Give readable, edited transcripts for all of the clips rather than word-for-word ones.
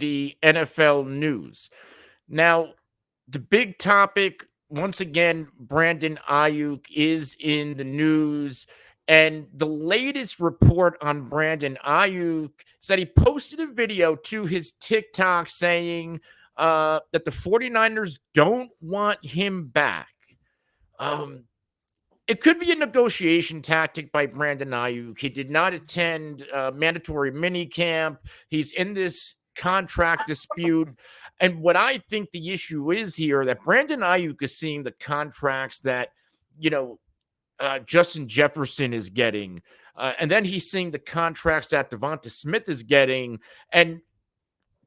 the NFL news. Now, the big topic, once again, Brandon Aiyuk is in the news. And the latest report on Brandon Aiyuk is that he posted a video to his TikTok saying that the 49ers don't want him back. Um, it could be a negotiation tactic by Brandon Aiyuk. He did not attend mandatory mini camp. He's in this contract dispute. And what I think the issue is here that Brandon Aiyuk is seeing the contracts that, Justin Jefferson is getting. And then he's seeing the contracts that Devonta Smith is getting. And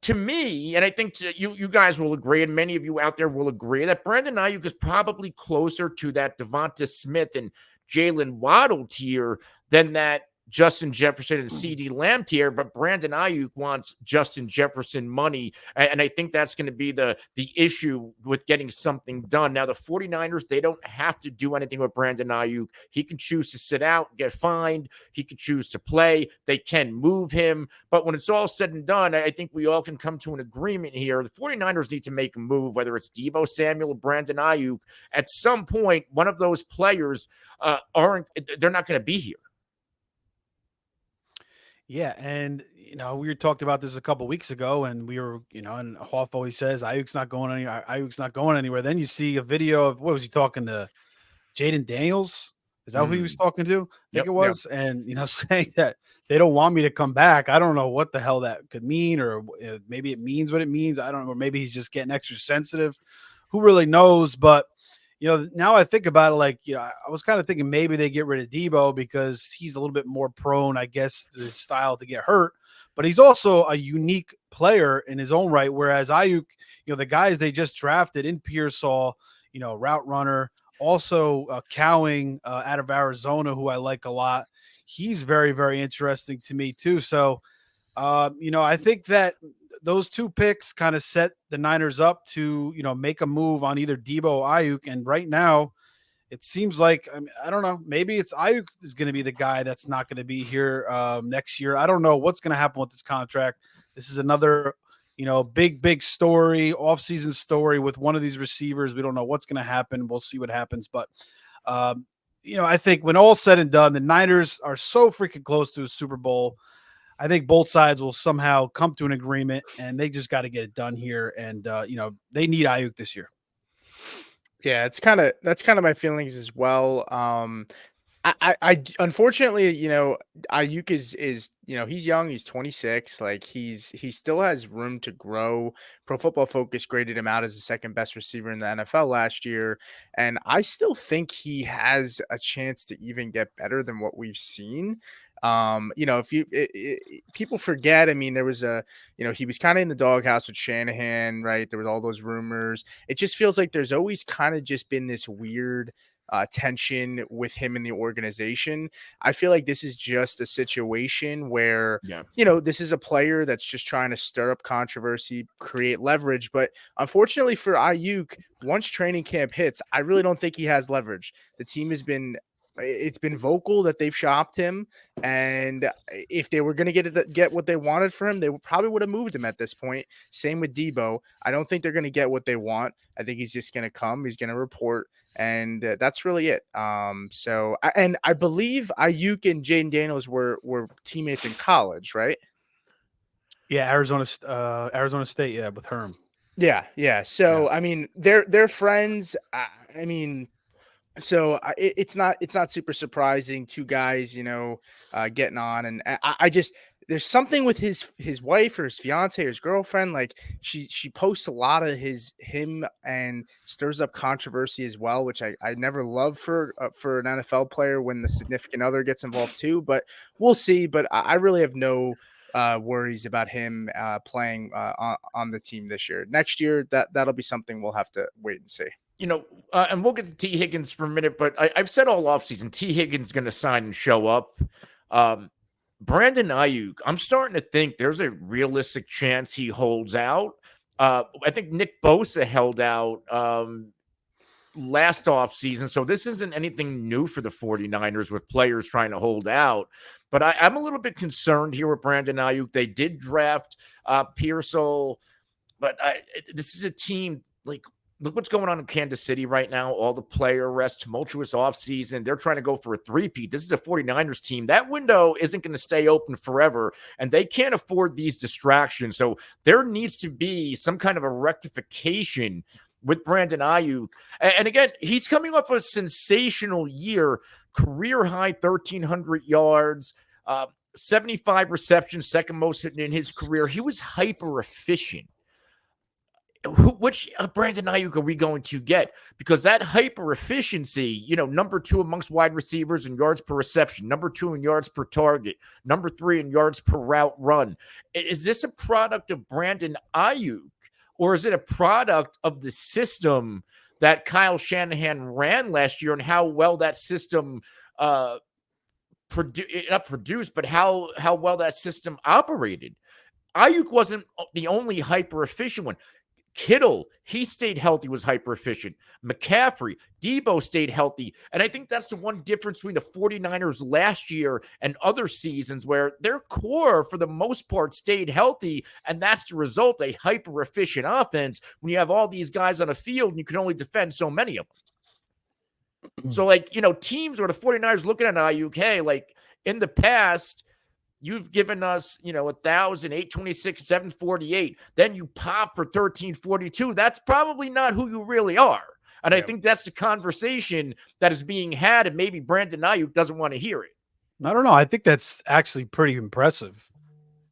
to me, and I think you guys will agree, and many of you out there will agree, that Brandon Aiyuk is probably closer to that Devonta Smith and Jaylen Waddle tier than that Justin Jefferson and CD Lamb tier. But Brandon Aiyuk wants Justin Jefferson money, and I think that's going to be the issue with getting something done. Now, the 49ers, they don't have to do anything with Brandon Aiyuk. He can choose to sit out, get fined. He can choose to play. They can move him. But when it's all said and done, I think we all can come to an agreement here. The 49ers need to make a move, whether it's Deebo Samuel or Brandon Aiyuk. At some point, one of those players they're not going to be here. Yeah, and we talked about this a couple weeks ago, and we were, and Hoff always says Ayuk's not going anywhere. Ayuk's not going anywhere. Then you see a video of, what was he talking to? Jayden Daniels? Is that who he was talking to? I think it was. Yep. And saying that they don't want me to come back. I don't know what the hell that could mean, or maybe it means what it means. I don't know. Or maybe he's just getting extra sensitive. Who really knows? But now I think about it, I was kind of thinking maybe they get rid of Deebo because he's a little bit more prone, I guess, to his style to get hurt. But he's also a unique player in his own right. Whereas Aiyuk, the guys they just drafted in Pearsall, route runner, also Cowing out of Arizona, who I like a lot. He's very, very interesting to me too. So, I think that those two picks kind of set the Niners up to, make a move on either Deebo or Aiyuk. And right now, it seems like, I don't know, maybe it's Aiyuk is going to be the guy that's not going to be here next year. I don't know what's going to happen with this contract. This is another, big story, offseason story with one of these receivers. We don't know what's going to happen. We'll see what happens. But, I think when all's said and done, the Niners are so freaking close to a Super Bowl. I think both sides will somehow come to an agreement, and they just got to get it done here. And, they need Aiyuk this year. Yeah, that's kind of my feelings as well. I unfortunately, Aiyuk is he's young, he's 26, like he still has room to grow. Pro Football Focus graded him out as the second best receiver in the NFL last year, and I still think he has a chance to even get better than what we've seen. If people forget, there was he was kind of in the doghouse with Shanahan, right? There was all those rumors. It just feels like there's always kind of just been this weird tension with him in the organization. I feel like this is just a situation where, this is a player that's just trying to stir up controversy, create leverage. But unfortunately for Aiyuk, once training camp hits, I really don't think he has leverage. The team it's been vocal that they've shopped him, and if they were going to get what they wanted for him, they probably would have moved him at this point. Same with Deebo. I don't think they're going to get what they want. I think he's just going to come. He's going to report, and that's really it. So I believe Aiyuk and Jayden Daniels were teammates in college, right? Yeah, Arizona State. Yeah, with Herm. Yeah. So they're friends. So it's not super surprising. Two guys, getting on, and I just, there's something with his wife or his fiance or his girlfriend. Like she posts a lot of him and stirs up controversy as well, which I never love for an NFL player when the significant other gets involved too. But we'll see. But I really have no worries about him playing on the team this year. Next year, that'll be something we'll have to wait and see. And we'll get to T. Higgins for a minute, but I've said all offseason, T. Higgins going to sign and show up. Brandon Aiyuk, I'm starting to think there's a realistic chance he holds out. I think Nick Bosa held out last offseason. So this isn't anything new for the 49ers with players trying to hold out. But I'm a little bit concerned here with Brandon Aiyuk. They did draft Pearsall, but this is a team like, look what's going on in Kansas City right now. All the player arrests, tumultuous offseason. They're trying to go for a three-peat. This is a 49ers team. That window isn't going to stay open forever, and they can't afford these distractions. So there needs to be some kind of a rectification with Brandon Aiyuk. And again, he's coming off a sensational year, career high 1,300 yards, 75 receptions, second most in his career. He was hyper efficient. Which Brandon Aiyuk are we going to get? Because that hyper efficiency, number 2 amongst wide receivers in yards per reception, number 2 in yards per target, number 3 in yards per route run. Is this a product of Brandon Aiyuk, or is it a product of the system that Kyle Shanahan ran last year and how well that system not produced, but how well that system operated? Aiyuk wasn't the only hyper efficient one. Kittle, he stayed healthy, was hyper efficient. McCaffrey, Debo stayed healthy. And I think that's the one difference between the 49ers last year and other seasons, where their core, for the most part, stayed healthy. And that's the result, a hyper efficient offense when you have all these guys on a field and you can only defend so many of them. So, teams or the 49ers looking at Aiyuk, hey, in the past, you've given us, 1,000, 826, 748. Then you pop for 1342. That's probably not who you really are. And I think that's the conversation that is being had, and maybe Brandon Aiyuk doesn't want to hear it. I don't know. I think that's actually pretty impressive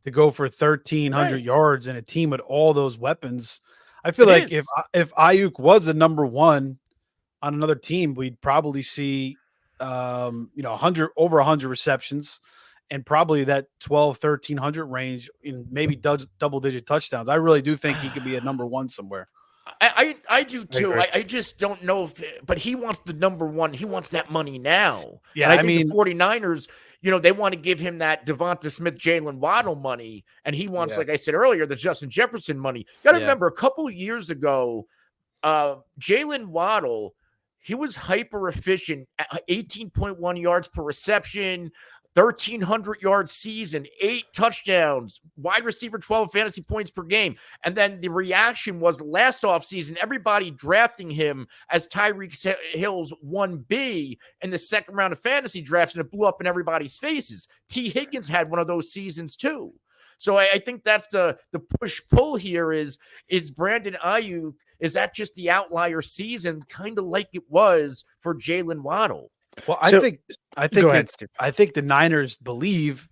to go for 1,300 yards and a team with all those weapons. I feel like if Aiyuk was a number 1 on another team, we'd probably see, 100 over 100 receptions. And probably that 1,300 range in maybe double-digit touchdowns. I really do think he could be a number 1 somewhere. I do too. I just don't know but he wants the number 1. He wants that money now. Yeah, and I think the 49ers, they want to give him that Devonta Smith, Jaylen Waddle money, and he wants, like I said earlier, the Justin Jefferson money. You got to remember, a couple years ago, Jaylen Waddle, he was hyper efficient, 18.1 yards per reception, 1,300 yard season, 8 touchdowns, wide receiver 12 fantasy points per game. And then the reaction was last offseason, everybody drafting him as Tyreek Hill's 1B in the second round of fantasy drafts, and it blew up in everybody's faces. T. Higgins had one of those seasons too. So I think that's the push-pull here is Brandon Aiyuk, is that just the outlier season, kind of like it was for Jaylen Waddle? Well, I think the Niners believe,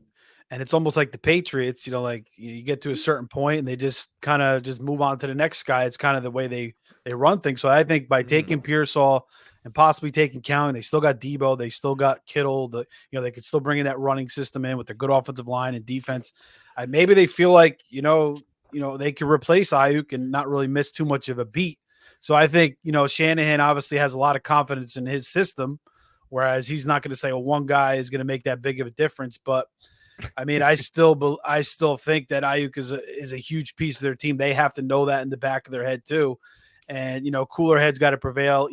and it's almost like the Patriots, you get to a certain point and they just kind of just move on to the next guy. It's kind of the way they run things. So I think by taking Pearsall and possibly taking Cowan, they still got Debo, they still got Kittle, they could still bring in that running system in with their good offensive line and defense. Maybe they feel like, they can replace Aiyuk and not really miss too much of a beat. So I think, Shanahan obviously has a lot of confidence in his system, whereas he's not going to say, well, one guy is going to make that big of a difference. But I mean, I still think that Aiyuk is a huge piece of their team. They have to know that in the back of their head too. And, cooler heads got to prevail.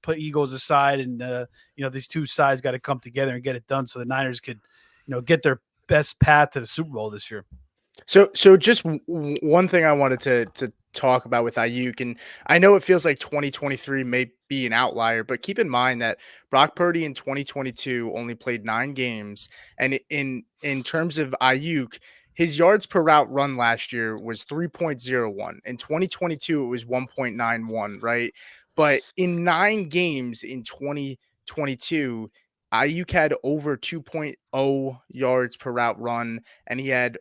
Put egos aside. And, these two sides got to come together and get it done so the Niners could, get their best path to the Super Bowl this year. So just one thing I wanted to talk about with Aiyuk, and I know it feels like 2023 may be an outlier, but keep in mind that Brock Purdy in 2022 only played 9 games, and in terms of Aiyuk, his yards per route run last year was 3.01. In 2022, it was 1.91, right? But in 9 games in 2022, Aiyuk had over 2.0 yards per route run, and he had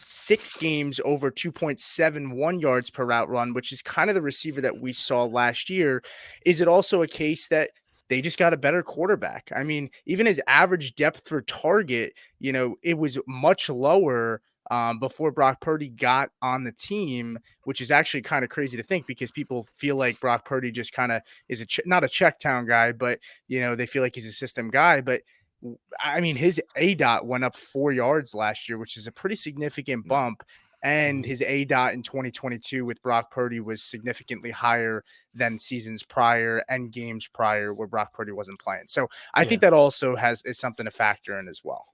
6 games over 2.71 yards per route run, which is kind of the receiver that we saw last year. Is it also a case that they just got a better quarterback? I mean, even his average depth for target, it was much lower before Brock Purdy got on the team, which is actually kind of crazy to think because people feel like Brock Purdy just kind of is not a check down guy, but, they feel like he's a system guy. But I mean, his ADOT went up 4 yards last year, which is a pretty significant bump. And his A dot in 2022 with Brock Purdy was significantly higher than seasons prior and games prior where Brock Purdy wasn't playing. So I think that also is something to factor in as well.